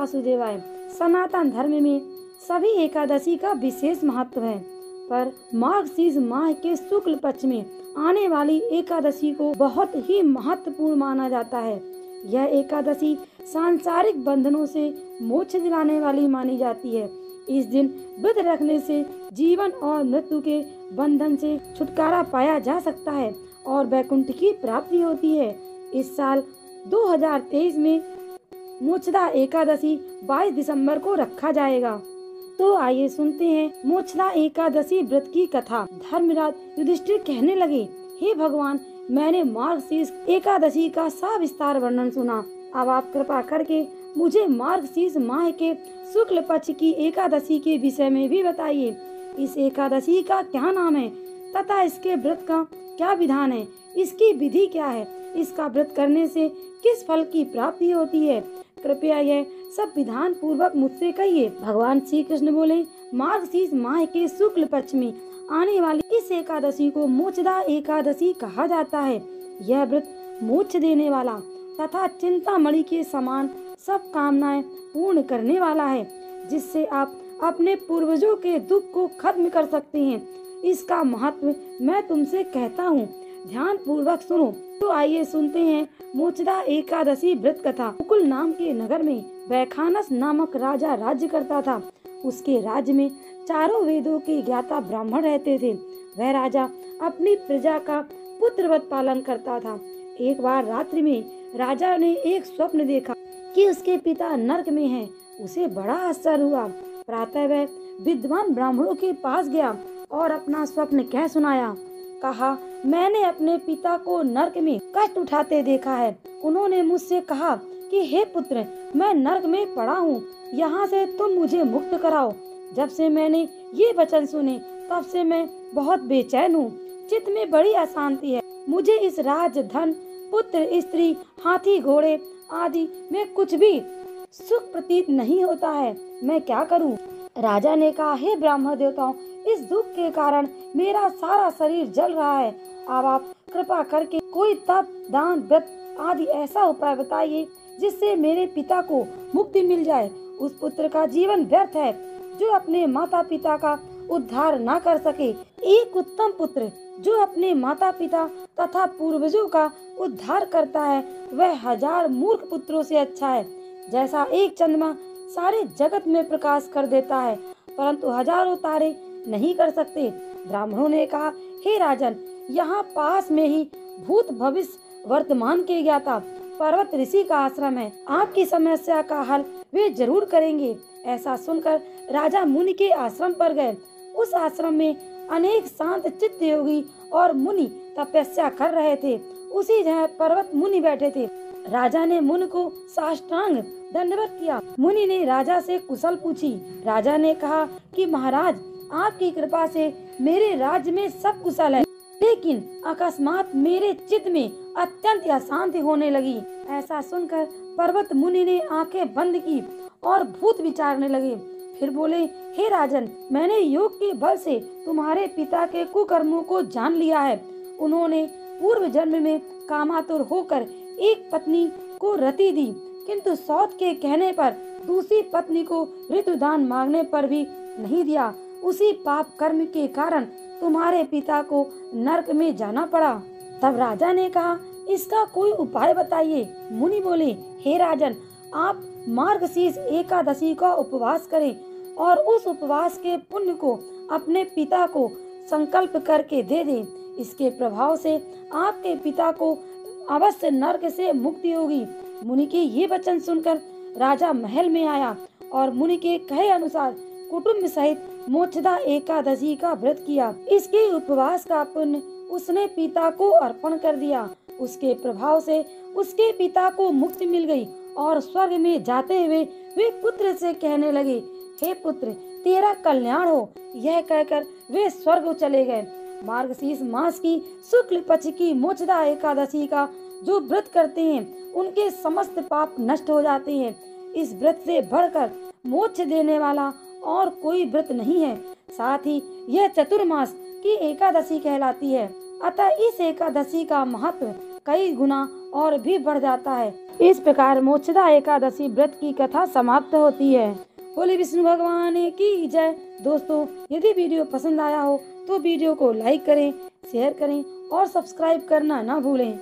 वासुदेवाय। सनातन धर्म में सभी एकादशी का विशेष महत्व है, पर मार्गशीर्ष माह के शुक्ल पक्ष में आने वाली एकादशी को बहुत ही महत्वपूर्ण माना जाता है। यह एकादशी सांसारिक बंधनों से मोक्ष दिलाने वाली मानी जाती है। इस दिन व्रत रखने से जीवन और मृत्यु के बंधन से छुटकारा पाया जा सकता है और वैकुंठ की प्राप्ति होती है। इस साल 2023 में मोक्षदा एकादशी 22 दिसंबर को रखा जाएगा। तो आइए सुनते हैं मोक्षदा एकादशी व्रत की कथा। धर्मराज युधिष्ठिर कहने लगे, हे भगवान, मैंने मार्गशीर्ष एकादशी का सविस्तार वर्णन सुना। अब आप कृपा करके मुझे मार्गशीर्ष माह के शुक्ल पक्ष की एकादशी के विषय में भी बताइए। इस एकादशी का क्या नाम है तथा इसके व्रत का क्या विधान है, इसकी विधि क्या है, इसका व्रत करने से किस फल की प्राप्ति होती है, कृपया यह सब विधान पूर्वक मुझसे कहिए। भगवान श्री कृष्ण बोले, मार्गशीर्ष माह के शुक्ल पक्ष में आने वाली इस एकादशी को मोक्षदा एकादशी कहा जाता है। यह व्रत मोक्ष देने वाला तथा चिंतामणि के समान सब कामनाएं पूर्ण करने वाला है, जिससे आप अपने पूर्वजों के दुख को खत्म कर सकते हैं। इसका महत्व मैं तुमसे कहता हूँ, ध्यान पूर्वक सुनो। तो आइए सुनते हैं मोक्षदा एकादशी व्रत कथा। गोकुल नाम के नगर में वैखानस नामक राजा राज्य करता था। उसके राज्य में चारों वेदों के ज्ञाता ब्राह्मण रहते थे। वह राजा अपनी प्रजा का पुत्रवत पालन करता था। एक बार रात्रि में राजा ने एक स्वप्न देखा कि उसके पिता नरक में हैं। उसे बड़ा आश्चर्य हुआ। प्रातः वह विद्वान ब्राह्मणों के पास गया और अपना स्वप्न कह सुनाया। कहा, मैंने अपने पिता को नरक में कष्ट उठाते देखा है। उन्होंने मुझसे कहा कि हे पुत्र, मैं नरक में पड़ा हूँ, यहाँ से तुम मुझे मुक्त कराओ। जब से मैंने ये वचन सुने तब से मैं बहुत बेचैन हूँ। चित्त में बड़ी अशांति है। मुझे इस राज, धन, पुत्र, स्त्री, हाथी, घोड़े आदि में कुछ भी सुख प्रतीत नहीं होता है। मैं क्या करूं? राजा ने कहा, हे ब्राह्मण देवताओं, इस दुख के कारण मेरा सारा शरीर जल रहा है। अब आप कृपा करके कोई तप, दान, व्रत आदि ऐसा उपाय बताइए जिससे मेरे पिता को मुक्ति मिल जाए। उस पुत्र का जीवन व्यर्थ है जो अपने माता पिता का उद्धार न कर सके। एक उत्तम पुत्र जो अपने माता पिता तथा पूर्वजों का उद्धार करता है, वह 1000 मूर्ख पुत्रों से अच्छा है। जैसा एक चंद्रमा सारे जगत में प्रकाश कर देता है, परंतु हजारों तारे नहीं कर सकते। ब्राह्मणों ने कहा, हे राजन, यहाँ पास में ही भूत, भविष्य, वर्तमान के ज्ञाता पर्वत ऋषि का आश्रम है। आपकी समस्या का हल वे जरूर करेंगे। ऐसा सुनकर राजा मुनि के आश्रम पर गए। उस आश्रम में अनेक शांत चित्त योगी और मुनि तपस्या कर रहे थे। उसी जगह पर्वत मुनि बैठे थे। राजा ने मुनि को साष्टांग दंडवत किया। मुनि ने राजा से कुशल पूछी। राजा ने कहा कि महाराज, आपकी कृपा से मेरे राज्य में सब कुशल है, लेकिन अकस्मात मेरे चित्त में अत्यंत अशांति होने लगी। ऐसा सुनकर पर्वत मुनि ने आंखें बंद की और भूत विचारने लगे। फिर बोले, हे राजन, मैंने योग के बल से तुम्हारे पिता के कुकर्मों को जान लिया है। उन्होंने पूर्व जन्म में कामातुर होकर एक पत्नी को रति दी, किंतु सौत के कहने पर दूसरी पत्नी को ऋतुदान मांगने पर भी नहीं दिया। उसी पाप कर्म के कारण तुम्हारे पिता को नरक में जाना पड़ा। तब राजा ने कहा, इसका कोई उपाय बताइए। मुनि बोले, हे राजन, आप मार्गशीर्ष एकादशी का उपवास करें और उस उपवास के पुण्य को अपने पिता को संकल्प करके दे दें। इसके प्रभाव से आपके पिता को अवश्य नरक से मुक्ति होगी। मुनि के ये वचन सुनकर राजा महल में आया और मुनि के कहे अनुसार कुटुंब सहित मोक्षदा एकादशी का व्रत किया। इसके उपवास का पुण्य उसने पिता को अर्पण कर दिया। उसके प्रभाव से उसके पिता को मुक्ति मिल गई और स्वर्ग में जाते हुए वे पुत्र से कहने लगे, हे पुत्र, तेरा कल्याण हो। यह कहकर वे स्वर्ग चले गए। मार्गशीर्ष मास की शुक्ल पक्ष की मोक्षदा एकादशी का जो व्रत करते हैं, उनके समस्त पाप नष्ट हो जाते हैं। इस व्रत से बढ़कर मोक्ष देने वाला और कोई व्रत नहीं है। साथ ही यह चतुर्मास की एकादशी कहलाती है। अतः इस एकादशी का महत्व कई गुना और भी बढ़ जाता है। इस प्रकार मोक्षदा एकादशी व्रत की कथा समाप्त होती है। बोले विष्णु भगवान की जय। दोस्तों, यदि वीडियो पसंद आया हो तो वीडियो को लाइक करें, शेयर करें और सब्सक्राइब करना ना भूलें।